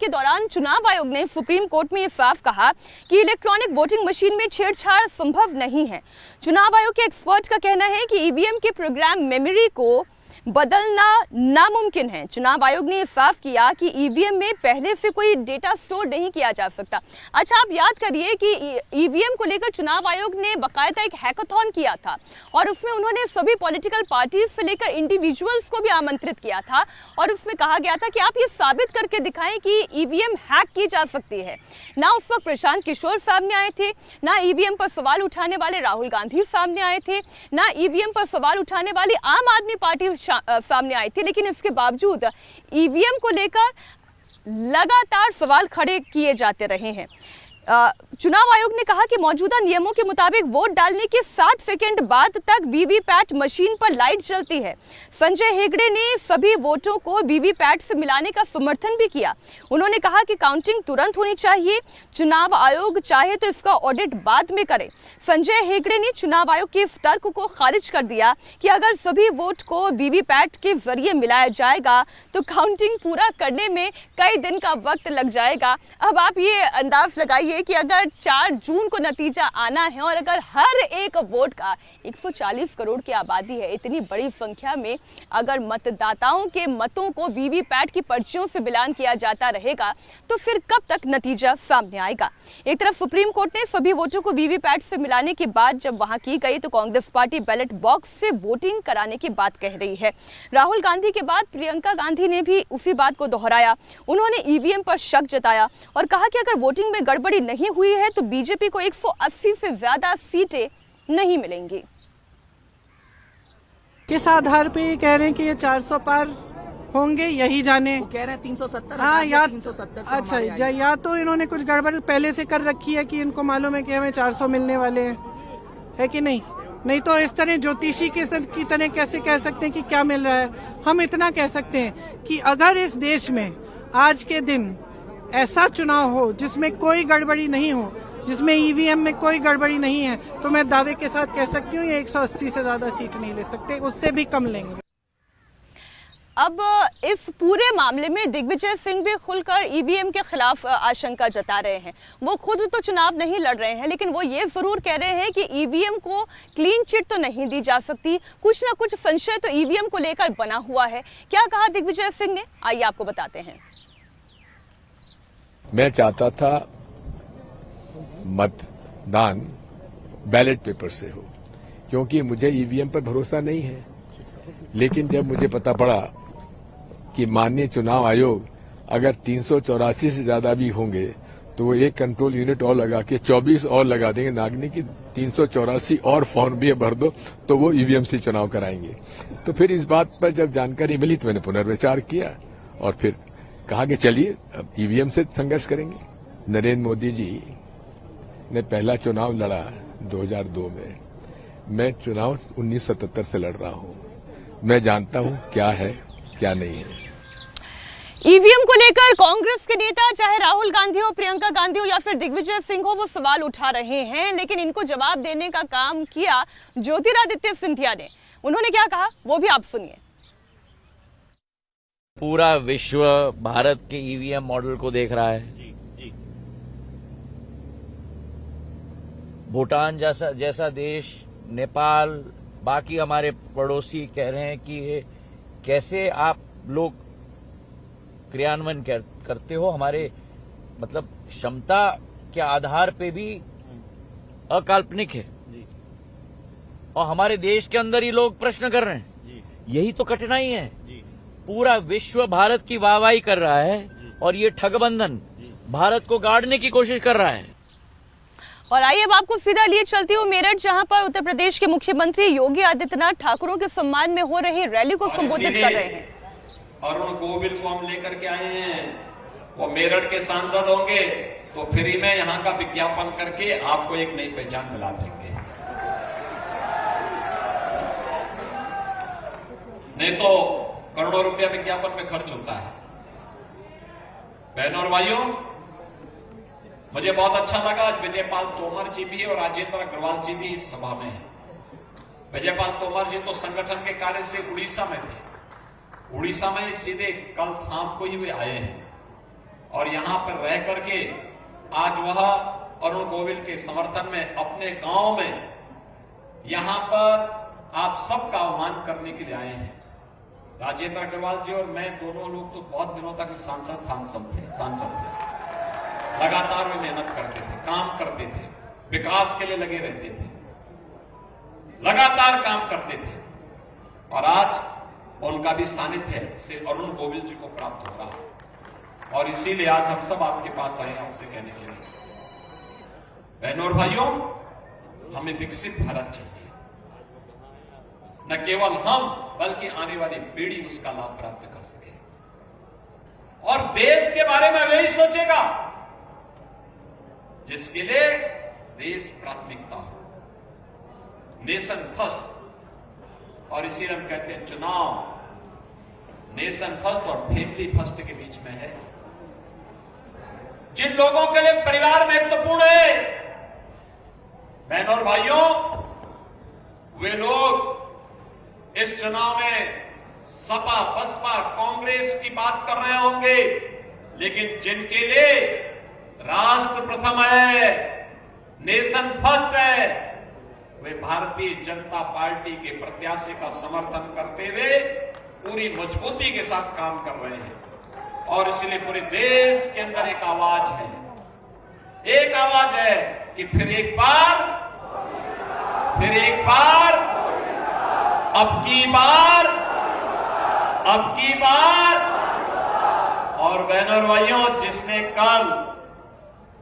Speaker 1: दौरान चुनाव आयोग ने सुप्रीम कोर्ट में ये साफ कहा कि इलेक्ट्रॉनिक वोटिंग मशीन में छेड़छाड़ संभव नहीं है। चुनाव आयोग के एक्सपर्ट का कहना है कि ईवीएम के प्रोग्राम मेमोरी को बदलना नामुमकिन है। चुनाव आयोग ने साफ किया कि ईवीएम में पहले से कोई डेटा स्टोर नहीं किया जा सकता। अच्छा, आप याद करिए कि ईवीएम को लेकर चुनाव आयोग ने बाकायदा एक हैकाथॉन किया था और उसमें उन्होंने सभी पॉलिटिकल पार्टीज से लेकर इंडिविजुअल्स को भी आमंत्रित किया था और उसमें कहा गया था कि आप ये साबित करके दिखाएं कि ईवीएम हैक की जा सकती है। ना उस वक्त प्रशांत किशोर सामने आए थे, ना ईवीएम पर सवाल उठाने वाले राहुल गांधी सामने आए थे, ना ईवीएम पर सवाल उठाने वाली आम आदमी पार्टी सामने आई थी। लेकिन इसके बावजूद ईवीएम को लेकर लगातार सवाल खड़े किए जाते रहे हैं। चुनाव आयोग ने कहा कि मौजूदा नियमों के मुताबिक वोट डालने के 7 सेकंड बाद तक वीवीपैट मशीन पर लाइट जलती है। संजय हेगड़े ने सभी वोटों को वीवीपैट से मिलाने का समर्थन भी किया। उन्होंने कहा कि काउंटिंग तुरंत होनी चाहिए, चुनाव आयोग चाहे तो इसका ऑडिट बाद में करे। संजय हेगड़े ने चुनाव आयोग के इस तर्क को खारिज कर दिया कि अगर सभी वोट को वीवीपैट के जरिए मिलाया जाएगा तो काउंटिंग पूरा करने में कई दिन का वक्त लग जाएगा। अब आप ये अंदाज लगाइए सोचिए कि अगर 4 जून को नतीजा आना है और अगर हर एक वोट का 140 करोड़ की आबादी है, इतनी बड़ी संख्या में अगर मतदाताओं के मतों को वीवीपैट की पर्चियों से मिलान किया जाता रहेगा तो फिर कब तक नतीजा सामने आएगा। एक तरफ सुप्रीम कोर्ट ने सभी वोटों को वीवीपैट से मिलाने के बाद जब वहां की गई तो कांग्रेस पार्टी बैलेट बॉक्स से वोटिंग कराने की बात कह रही है। राहुल गांधी के बाद प्रियंका गांधी ने भी उसी बात को दोहराया। उन्होंने ईवीएम पर शक जताया और कहा कि अगर वोटिंग में गड़बड़ी नहीं हुई है तो बीजेपी को 180 से ज्यादा सीटें नहीं मिलेंगी।
Speaker 10: किस आधार पे ये कह रहे हैं कि ये 400 पार होंगे, यही जाने।
Speaker 8: कह रहे हैं 370।
Speaker 10: हाँ, या
Speaker 8: 370
Speaker 10: अच्छा, या तो इन्होंने कुछ गड़बड़ पहले से कर रखी है कि इनको मालूम है कि हमें 400 मिलने वाले हैं, है कि नहीं? नहीं तो इस तरह ज्योतिषी की तरह कैसे कह सकते हैं कि क्या मिल रहा है। हम इतना कह सकते हैं कि अगर इस देश में आज के दिन ऐसा चुनाव हो जिसमें कोई गड़बड़ी नहीं हो, जिसमें ईवीएम में कोई गड़बड़ी नहीं है, तो मैं दावे के साथ कह सकती हूँ ये 180 से ज्यादा सीट नहीं ले सकते, उससे भी कम लेंगे।
Speaker 1: अब इस पूरे मामले में दिग्विजय सिंह भी खुलकर ईवीएम के खिलाफ आशंका जता रहे हैं। वो खुद तो चुनाव नहीं लड़ रहे हैं, लेकिन वो ये जरूर कह रहे हैं कि ईवीएम को क्लीन चिट तो नहीं दी जा सकती, कुछ ना कुछ संशय तो ईवीएम को लेकर बना हुआ है। क्या कहा दिग्विजय सिंह ने, आइए आपको बताते हैं।
Speaker 11: मैं चाहता था मतदान बैलेट पेपर से हो, क्योंकि मुझे ईवीएम पर भरोसा नहीं है। लेकिन जब मुझे पता पड़ा कि माननीय चुनाव आयोग अगर 384 से ज्यादा भी होंगे तो वो एक कंट्रोल यूनिट और लगा के 24 और लगा देंगे, नागनी की 384 और फॉर्म भी भर दो तो वो ईवीएम से चुनाव कराएंगे। तो फिर इस बात पर जब जानकारी मिली तो मैंने पुनर्विचार किया और फिर कहा कि चलिए अब ईवीएम से संघर्ष करेंगे। नरेंद्र मोदी जी ने पहला चुनाव लड़ा 2002 में, मैं चुनाव 1977 से लड़ रहा हूं, मैं जानता हूं क्या है क्या नहीं है।
Speaker 1: ईवीएम को लेकर कांग्रेस के नेता चाहे राहुल गांधी हो, प्रियंका गांधी हो या फिर दिग्विजय सिंह हो, वो सवाल उठा रहे हैं, लेकिन इनको जवाब देने का काम किया ज्योतिरादित्य सिंधिया ने। उन्होंने क्या कहा वो भी आप सुनिए।
Speaker 12: पूरा विश्व भारत के ईवीएम मॉडल को देख रहा है। भूटान जैसा देश, नेपाल, बाकी हमारे पड़ोसी कह रहे हैं कि ये कैसे आप लोग क्रियान्वयन करते हो, हमारे मतलब क्षमता के आधार पे भी अकाल्पनिक है और हमारे देश के अंदर ही लोग प्रश्न कर रहे हैं। यही तो कठिनाई है। पूरा विश्व भारत की वाहवाही कर रहा है और ये ठगबंधन भारत को गाड़ने की कोशिश कर रहा है।
Speaker 1: और आइए अब आपको सीधा लिए चलती हूँ मेरठ, जहां पर उत्तर प्रदेश के मुख्यमंत्री योगी आदित्यनाथ ठाकुरों के सम्मान में हो रही रैली को संबोधित कर रहे हैं।
Speaker 13: अरुण गोविल को हम लेकर के आए हैं, वो मेरठ के सांसद होंगे तो फ्री में यहाँ का विज्ञापन करके आपको एक नई पहचान दिला देंगे। नहीं तो करोड़ों रुपया विज्ञापन में खर्च होता है। बहनों और भाइयों, मुझे बहुत अच्छा लगा विजयपाल तोमर जी भी और राजेंद्र अग्रवाल जी भी इस सभा में हैं। विजयपाल तोमर जी तो संगठन के कार्य से उड़ीसा में थे, उड़ीसा में सीधे कल शाम को ही वे आए हैं और यहां पर रह करके आज वह अरुण गोविल के समर्थन में अपने गांव में यहां पर आप सबका आह्वान करने के लिए आए हैं। राजेंद्र अग्रवाल जी और मैं दोनों लोग तो बहुत दिनों तक सांसद थे। लगातार वे मेहनत करते थे, काम करते थे, विकास के लिए लगे रहते थे, लगातार काम करते थे और आज उनका भी सानिध्य से अरुण गोविल जी को प्राप्त हो रहा है और इसीलिए आज हम सब आपके पास आए आपसे कहने के लिए, बहनों और भाइयों, हमें विकसित भारत चाहिए। न केवल हम बल्कि आने वाली पीढ़ी उसका लाभ प्राप्त कर सके और देश के बारे में वही सोचेगा जिसके लिए देश प्राथमिकता हो, नेशन फर्स्ट। और इसी हम कहते हैं चुनाव नेशन फर्स्ट और फैमिली फर्स्ट के बीच में है। जिन लोगों के लिए परिवार महत्वपूर्ण है, बहनों और भाइयों, वे लोग इस चुनाव में सपा, बसपा, कांग्रेस की बात कर रहे होंगे, लेकिन जिनके लिए राष्ट्र प्रथम है, नेशन फर्स्ट है, वे भारतीय जनता पार्टी के प्रत्याशी का समर्थन करते हुए पूरी मजबूती के साथ काम कर रहे हैं। और इसलिए पूरे देश के अंदर एक आवाज है कि फिर एक बार, अब की बार। और बहनों और भाइयों, जिसने कल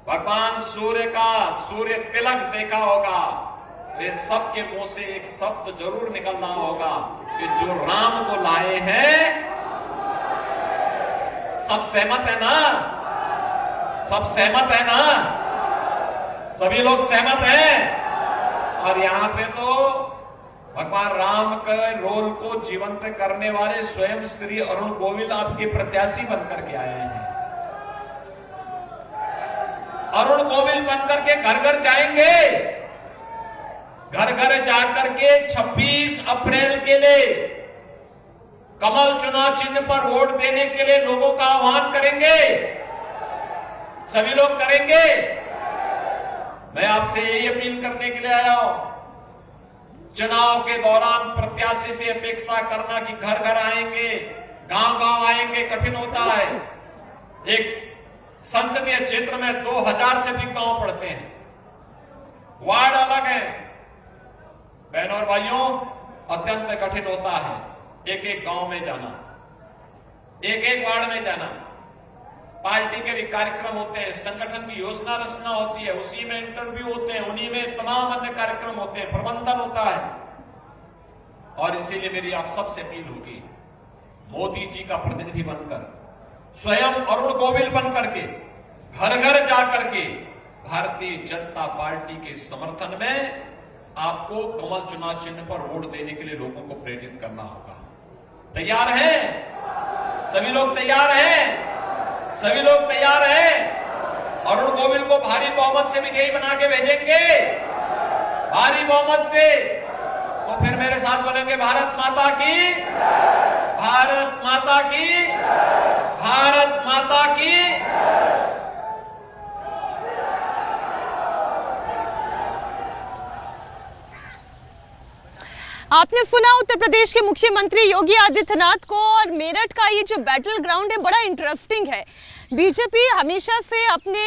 Speaker 13: भगवान सूर्य तिलक देखा होगा, वे सबके मुंह से एक शब्द जरूर निकलना होगा कि जो राम को लाए हैं, सब सहमत है ना? सब सहमत है ना? सभी लोग सहमत हैं। और यहां पे तो भगवान राम के रोल को जीवंत करने वाले स्वयं श्री अरुण गोविल आपके प्रत्याशी बनकर के आए हैं। अरुण गोविल बनकर के घर घर जाएंगे, घर घर जाकर के 26 अप्रैल के लिए कमल चुनाव चिन्ह पर वोट देने के लिए लोगों का आह्वान करेंगे। सभी लोग करेंगे। मैं आपसे यही अपील करने के लिए आया हूं, चुनाव के दौरान प्रत्याशी से अपेक्षा करना कि घर घर आएंगे, गांव गांव आएंगे, कठिन होता है। एक संसदीय क्षेत्र में 2000 से अधिक गांव पड़ते हैं, वार्ड अलग है। बहनों और भाइयों, अत्यंत कठिन होता है एक एक गांव में जाना, एक एक वार्ड में जाना। पार्टी के भी कार्यक्रम होते हैं, संगठन की योजना रचना होती है, उसी में इंटरव्यू होते हैं, उन्हीं में तमाम अन्य कार्यक्रम होते हैं, प्रबंधन होता है। और इसीलिए मेरी आप सबसे अपील होगी, मोदी जी का प्रतिनिधि बनकर, स्वयं अरुण गोविल बनकर के घर घर जाकर के भारतीय जनता पार्टी के समर्थन में आपको कमल चुनाव चिन्ह पर वोट देने के लिए लोगों को प्रेरित करना होगा। तैयार हैं? सभी लोग तैयार हैं? सभी लोग तैयार हैं? अरुण गोविल को भारी बहुमत से विजयी बना के भेजेंगे, भारी बहुमत से। तो फिर मेरे साथ बोलेंगे, भारत माता की, भारत माता की, भारत माता की।
Speaker 1: आपने सुना उत्तर प्रदेश के मुख्यमंत्री योगी आदित्यनाथ को, और मेरठ का ये जो बैटल ग्राउंड है बड़ा इंटरेस्टिंग है। बीजेपी हमेशा से अपने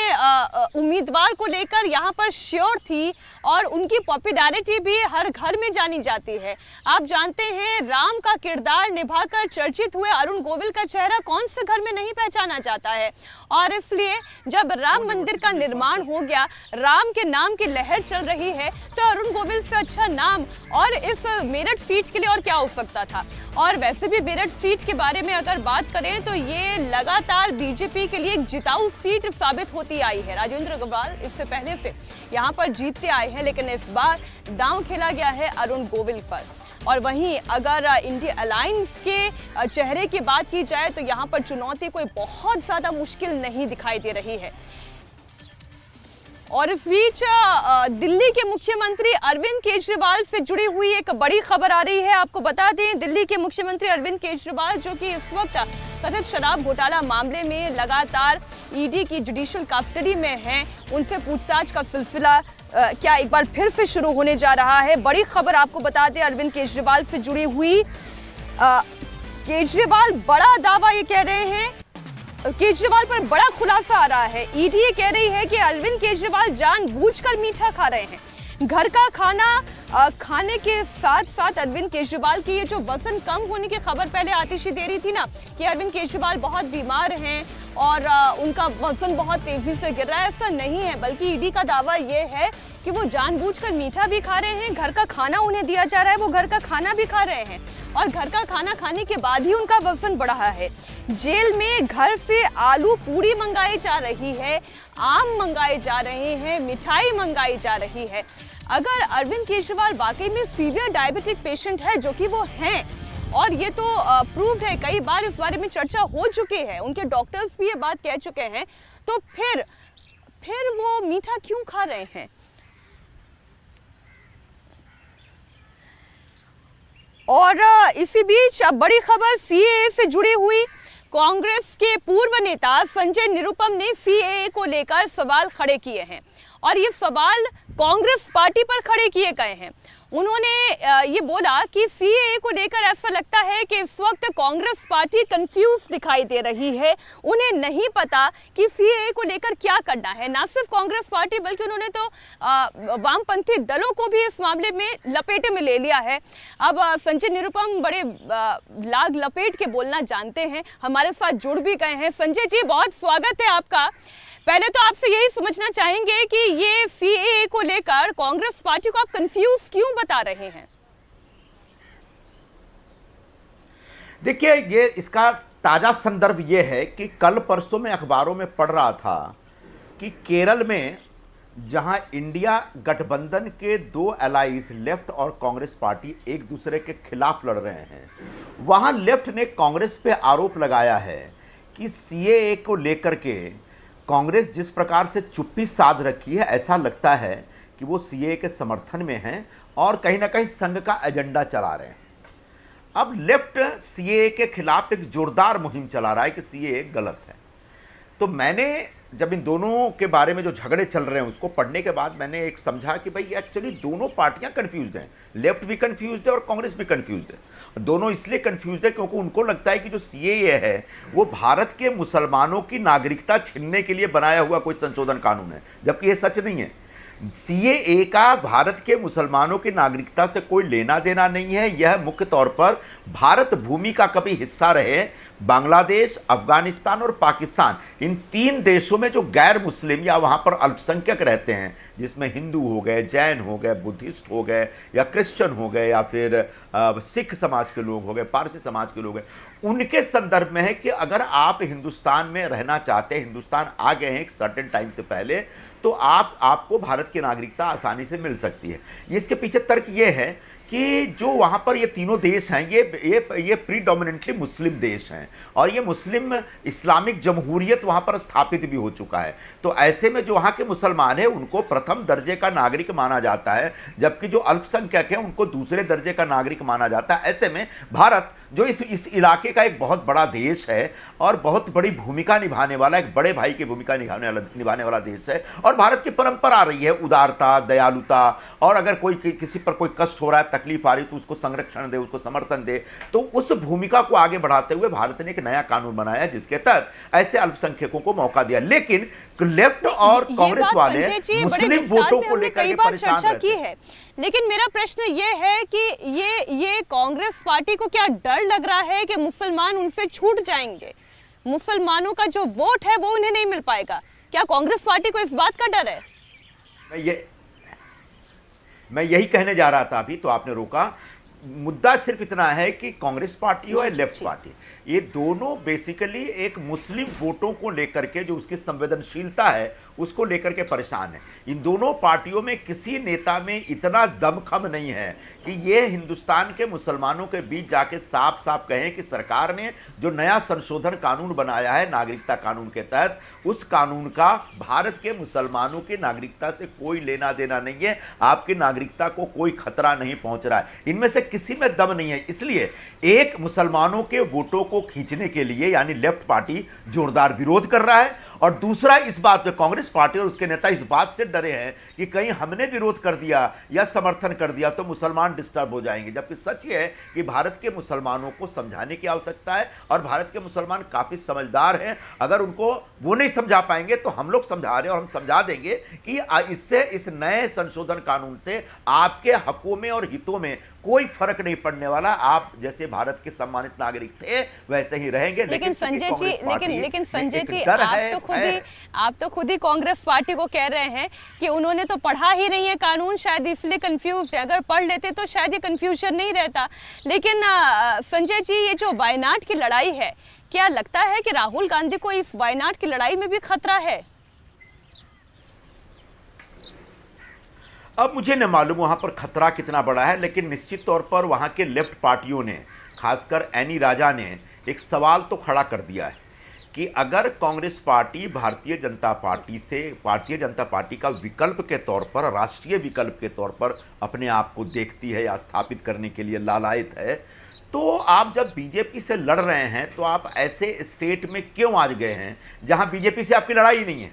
Speaker 1: उम्मीदवार को लेकर यहाँ पर श्योर थी और उनकी पॉपुलैरिटी भी हर घर में जानी जाती है। आप जानते हैं, राम का किरदार निभाकर चर्चित हुए अरुण गोविल का चेहरा कौन से घर में नहीं पहचाना जाता है। और इसलिए जब राम मंदिर का निर्माण हो गया, राम के नाम की लहर चल रही है, तो अरुण गोविल से अच्छा नाम और इस मेरठ सीट के लिए और क्या हो सकता था। और वैसे भी मेरठ सीट के बारे में अगर बात करें तो ये लगातार बीजेपी के लिए एक जिताऊ सीट साबित होती आई है। राजेंद्र अग्रवाल इससे पहले से यहाँ पर जीतते आए हैं, लेकिन इस बार दांव खेला गया है अरुण गोविल पर। और वहीं अगर इंडिया अलायंस के चेहरे की बात की जाए तो यहाँ पर चुनौती कोई बहुत ज्यादा मुश्किल नहीं दिखाई दे रही है। और इस बीच दिल्ली के मुख्यमंत्री अरविंद केजरीवाल से जुड़ी हुई एक बड़ी खबर आ रही है। आपको बता दें, दिल्ली के मुख्यमंत्री अरविंद केजरीवाल, जो कि इस वक्त कथित शराब घोटाला मामले में लगातार ईडी की जुडिशियल कस्टडी में हैं, उनसे पूछताछ का सिलसिला क्या एक बार फिर से शुरू होने जा रहा है। बड़ी खबर आपको बता दें अरविंद केजरीवाल से जुड़ी हुई। केजरीवाल बड़ा दावा ये कह रहे हैं, केजरीवाल पर बड़ा खुलासा आ रहा है। ईडी ये कह रही है कि अरविंद केजरीवाल जानबूझकर मीठा खा रहे हैं। घर का खाना खाने के साथ साथ अरविंद केजरीवाल की ये जो वजन कम होने की खबर पहले आतिशी दे रही थी ना, कि अरविंद केजरीवाल बहुत बीमार हैं और उनका वजन बहुत तेजी से गिर रहा है, ऐसा नहीं है। बल्कि ईडी का दावा ये है कि वो जानबूझकर मीठा भी खा रहे हैं, घर का खाना उन्हें दिया जा रहा है, वो घर का खाना भी खा रहे हैं और घर का खाना खाने के बाद ही उनका वजन बढ़ा है। जेल में घर से आलू पूरी मंगाई जा रही है, आम मंगाए जा रहे हैं, मिठाई मंगाई जा रही है। अगर अरविंद केजरीवाल वाकई में सीवियर डायबिटिक पेशेंट है, जो कि वो हैं, और ये तो प्रूव्ड है, कई बार इस बारे में चर्चा हो चुकी है, उनके डॉक्टर्स भी ये बात कह चुके हैं, तो फिर वो मीठा क्यों खा रहे हैं। और इसी बीच बड़ी खबर सीएए से जुड़ी हुई। कांग्रेस के पूर्व नेता संजय निरुपम ने सीएए को लेकर सवाल खड़े किए हैं और ये सवाल कांग्रेस पार्टी पर खड़े किए गए हैं। उन्होंने ये बोला कि सीएए को लेकर ऐसा लगता है कि इस वक्त कांग्रेस पार्टी कंफ्यूज दिखाई दे रही है, उन्हें नहीं पता कि सीएए को लेकर क्या करना है। ना सिर्फ कांग्रेस पार्टी बल्कि उन्होंने तो वामपंथी दलों को भी इस मामले में लपेटे में ले लिया है। अब संजय निरुपम बड़े लाग लपेट के बोलना जानते हैं, हमारे साथ जुड़ भी गए हैं। संजय जी, बहुत स्वागत है आपका। पहले तो आपसे यही समझना चाहेंगे कि ये सीएए को लेकर कांग्रेस पार्टी को आप कंफ्यूज क्यों बता रहे हैं?
Speaker 14: देखिए, ये इसका ताजा संदर्भ ये है कि कल परसों में अखबारों में पढ़ रहा था कि केरल में जहां इंडिया गठबंधन के दो एलाइज लेफ्ट और कांग्रेस पार्टी एक दूसरे के खिलाफ लड़ रहे हैं, वहां लेफ्ट ने कांग्रेस पे आरोप लगाया है कि सीएए को लेकर के कांग्रेस जिस प्रकार से चुप्पी साध रखी है, ऐसा लगता है कि वो सीएए के समर्थन में हैं और कहीं ना कहीं संघ का एजेंडा चला रहे हैं। अब लेफ्ट सीएए के खिलाफ एक जोरदार मुहिम चला रहा है कि सीएए गलत है। तो मैंने जब इन दोनों के बारे में जो झगड़े चल रहे हैं उसको पढ़ने के बाद मैंने एक समझा कि भाई एक्चुअली दोनों पार्टियां कंफ्यूज्ड हैं, लेफ्ट भी कंफ्यूज्ड है और कांग्रेस भी कंफ्यूज्ड है। दोनों इसलिए कंफ्यूज्ड है क्योंकि उनको लगता है कि जो सीएए है वो भारत के मुसलमानों की नागरिकता छीनने के लिए बनाया हुआ कोई संशोधन कानून है, जबकि ये सच नहीं है। सीएए का भारत के मुसलमानों की नागरिकता से कोई लेना देना नहीं है। यह मुख्य तौर पर भारत भूमि का कभी हिस्सा रहे बांग्लादेश, अफगानिस्तान और पाकिस्तान, इन तीन देशों में जो गैर मुस्लिम या वहां पर अल्पसंख्यक रहते हैं, जिसमें हिंदू हो गए, जैन हो गए, बुद्धिस्ट हो गए या क्रिश्चियन हो गए या फिर सिख समाज के लोग हो गए, पारसी समाज के लोग हैं, उनके संदर्भ में है कि अगर आप हिंदुस्तान में रहना चाहते हैं, हिंदुस्तान आ गए हैं एक सर्टेन टाइम से पहले, तो आपको भारत की नागरिकता आसानी से मिल सकती है। इसके पीछे तर्क यह है कि जो वहां पर ये तीनों देश हैं ये प्रीडोमिनेंटली मुस्लिम देश हैं और ये मुस्लिम इस्लामिक जमहूरियत वहां पर स्थापित भी हो चुका है। तो ऐसे में जो वहां के मुसलमान हैं उनको प्रथम दर्जे का नागरिक माना जाता है, जबकि जो अल्पसंख्यक हैं उनको दूसरे दर्जे का नागरिक माना जाता है। ऐसे में भारत जो इस इलाके का एक बहुत बड़ा देश है और बहुत बड़ी भूमिका निभाने वाला, एक बड़े भाई की भूमिका निभाने वाला देश है और भारत की परंपरा रही है उदारता, दयालुता, और अगर कोई किसी पर कोई कष्ट हो रहा है, तकलीफ आ रही तो उसको संरक्षण दे, उसको समर्थन दे। तो उस भूमिका को आगे बढ़ाते हुए भारत ने एक नया कानून बनाया जिसके तहत ऐसे अल्पसंख्यकों को मौका दिया। लेकिन लेफ्ट और कांग्रेस वाले मुस्लिम वोटों को लेकर
Speaker 1: चर्चा की है, लेकिन मेरा प्रश्न ये है कि ये कांग्रेस पार्टी को क्या डर लग रहा है कि मुसलमान उनसे छूट जाएंगे, मुसलमानों का जो वोट है वो उन्हें नहीं मिल पाएगा? क्या कांग्रेस पार्टी को इस बात का डर है?
Speaker 14: मैं यही कहने जा रहा था, अभी तो आपने रोका। मुद्दा सिर्फ इतना है कि कांग्रेस पार्टी हो या लेफ्ट पार्टी, ये दोनों बेसिकली एक मुस्लिम वोटों को लेकर के जो उसकी संवेदनशीलता है उसको लेकर के परेशान है। इन दोनों पार्टियों में किसी नेता में इतना दमखम नहीं है कि ये हिंदुस्तान के मुसलमानों के बीच जाके साफ साफ कहें कि सरकार ने जो नया संशोधन कानून बनाया है नागरिकता कानून के तहत, उस कानून का भारत के मुसलमानों की नागरिकता से कोई लेना देना नहीं है, आपकी नागरिकता को कोई खतरा नहीं पहुंच रहा है। इनमें से किसी में दम नहीं है। इसलिए एक मुसलमानों के वोटों को खींचने के लिए यानी लेफ्ट पार्टी जोरदार विरोध कर रहा है और दूसरा इस बात पे कांग्रेस पार्टी और उसके नेता इस बात से डरे हैं कि कहीं हमने विरोध कर दिया या समर्थन कर दिया तो मुसलमान डिस्टर्ब हो जाएंगे। जबकि सच ये है कि भारत के मुसलमानों को समझाने की आवश्यकता है और भारत के मुसलमान काफी समझदार हैं। अगर उनको वो नहीं समझा पाएंगे तो हम लोग समझा रहे हैं और हम समझा देंगे कि इससे, इस नए संशोधन कानून से आपके हकों में और हितों में कोई फर्क नहीं पड़ने वाला। आप जैसे भारत के सम्मानित नागरिक थे वैसे ही रहेंगे।
Speaker 1: लेकिन संजय जी, लेकिन संजय जी, आप तो खुद ही कांग्रेस पार्टी को कह रहे हैं कि उन्होंने तो पढ़ा ही नहीं है कानून, शायद इसलिए कंफ्यूज है। अगर पढ़ लेते तो शायद ये कंफ्यूजन नहीं रहता। लेकिन संजय जी, ये जो वायनाड की लड़ाई है, क्या लगता है कि राहुल गांधी को इस वायनाड की लड़ाई में भी खतरा है?
Speaker 14: अब मुझे न मालूम वहां पर खतरा कितना बड़ा है, लेकिन निश्चित तौर पर वहां के लेफ्ट पार्टियों ने, खासकर एनी राजा ने एक सवाल तो खड़ा कर दिया है कि अगर कांग्रेस पार्टी भारतीय जनता पार्टी का विकल्प के तौर पर, राष्ट्रीय विकल्प के तौर पर अपने आप को देखती है या स्थापित करने के लिए लालायित है, तो आप जब बीजेपी से लड़ रहे हैं तो आप ऐसे स्टेट में क्यों आज गए हैं जहां बीजेपी से आपकी लड़ाई नहीं है?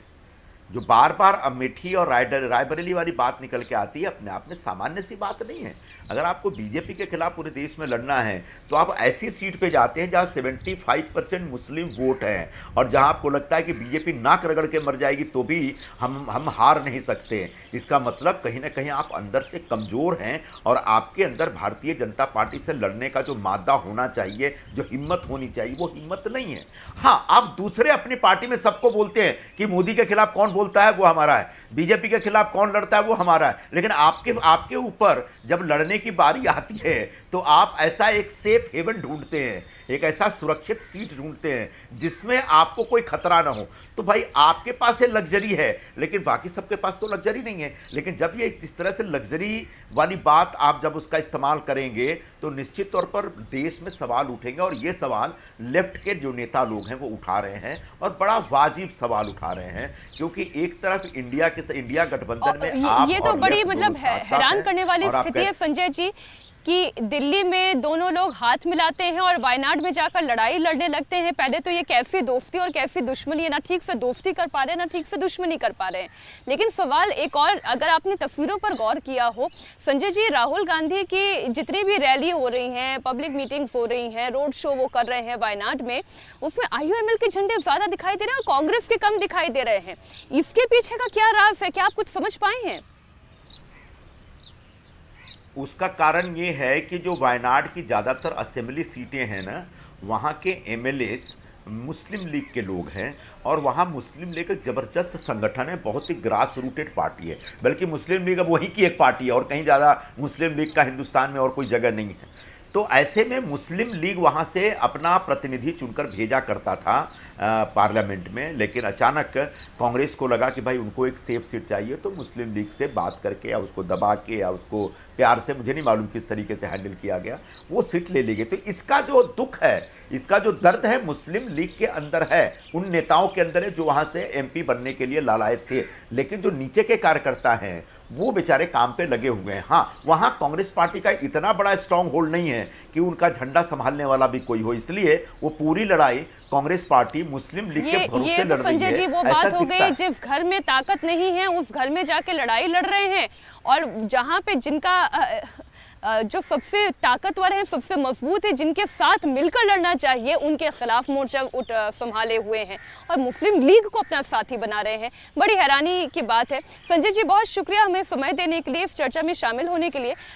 Speaker 14: जो बार बार अमेठी और रायबरेली वाली बात निकल के आती है, अपने आप में सामान्य सी बात नहीं है। अगर आपको बीजेपी के खिलाफ पूरे देश में लड़ना है तो आप ऐसी सीट पे जाते हैं जहां 75% मुस्लिम वोट है और जहां आपको लगता है कि बीजेपी नाक रगड़ के मर जाएगी तो भी हम हार नहीं सकते। इसका मतलब कहीं ना कहीं आप अंदर से कमजोर हैं और आपके अंदर भारतीय जनता पार्टी से लड़ने का जो मादा होना चाहिए, जो हिम्मत होनी चाहिए, वो हिम्मत नहीं है। हाँ, आप दूसरे अपनी पार्टी में सबको बोलते हैं कि मोदी के खिलाफ कौन बोलता है वो हमारा है, बीजेपी के खिलाफ कौन लड़ता है वो हमारा है, लेकिन आपके ऊपर जब लड़ने की बारी आती है तो आप ऐसा एक सेफ हेवन ढूंढते हैं, एक ऐसा सुरक्षित सीट ढूंढते हैं जिसमें आपको कोई खतरा ना हो। तो भाई आपके पास ये लग्जरी है, लेकिन बाकी सबके पास तो लग्जरी नहीं है। लेकिन जब ये इस तरह से लग्जरी वाली बात आप जब उसका इस्तेमाल करेंगे तो निश्चित तौर पर देश में सवाल उठेंगे और ये सवाल लेफ्ट के जो नेता लोग हैं वो उठा रहे हैं और बड़ा वाजिब सवाल उठा रहे हैं, क्योंकि एक तरफ इंडिया गठबंधन में आप
Speaker 1: ये तो बड़ी मतलब हैरान करने वाली स्थिति है संजय जी कि दिल्ली में दोनों लोग हाथ मिलाते हैं और वायनाड में जाकर लड़ाई लड़ने लगते हैं। पहले तो ये कैसी दोस्ती और कैसी दुश्मनी है, ना ठीक से दोस्ती कर पा रहे हैं ना ठीक से दुश्मनी कर पा रहे हैं। लेकिन सवाल एक और, अगर आपने तस्वीरों पर गौर किया हो संजय जी, राहुल गांधी की जितनी भी रैली हो रही हैं, पब्लिक मीटिंग्स हो रही हैं, रोड शो वो कर रहे हैं वायनाड में, उसमें IUML के झंडे ज्यादा दिखाई दे रहे हैं और कांग्रेस के कम दिखाई दे रहे हैं। इसके पीछे का क्या राज है, क्या आप कुछ समझ पाए हैं?
Speaker 14: उसका कारण ये है कि जो वायनाड की ज्यादातर असेंबली सीटें हैं ना, वहां के MLAs मुस्लिम लीग के लोग हैं और वहां मुस्लिम लीग एक जबरदस्त संगठन है, बहुत ही ग्रास रूटेड पार्टी है। बल्कि मुस्लिम लीग अब वहीं की एक पार्टी है और कहीं ज्यादा मुस्लिम लीग का हिंदुस्तान में और कोई जगह नहीं है। तो ऐसे में मुस्लिम लीग वहां से अपना प्रतिनिधि चुनकर भेजा करता था पार्लियामेंट में, लेकिन अचानक कांग्रेस को लगा कि भाई उनको एक सेफ सीट चाहिए, तो मुस्लिम लीग से बात करके या उसको दबा के या उसको प्यार से, मुझे नहीं मालूम किस तरीके से हैंडल किया गया, वो सीट ले ली गई। तो इसका जो दुख है, इसका जो दर्द है मुस्लिम लीग के अंदर है, उन नेताओं के अंदर है जो वहां से MP बनने के लिए लालायत थे। लेकिन जो नीचे के कार्यकर्ता हैं वो बेचारे काम पे लगे हुए हैं। हाँ, वहां कांग्रेस पार्टी का इतना बड़ा स्ट्रांग होल्ड नहीं है कि उनका झंडा संभालने वाला भी कोई हो, इसलिए वो पूरी लड़ाई कांग्रेस पार्टी मुस्लिम लीग के भरोसे लड़ रही है।
Speaker 1: संजय जी वो बात हो गई, जिस घर में ताकत नहीं है उस घर में जाके लड़ाई लड़ रहे हैं, और जहां पे जिनका जो सबसे ताकतवर है, सबसे मजबूत है, जिनके साथ मिलकर लड़ना चाहिए, उनके खिलाफ मोर्चा संभाले हुए हैं और मुस्लिम लीग को अपना साथी बना रहे हैं। बड़ी हैरानी की बात है। संजय जी बहुत शुक्रिया हमें समय देने के लिए, इस चर्चा में शामिल होने के लिए।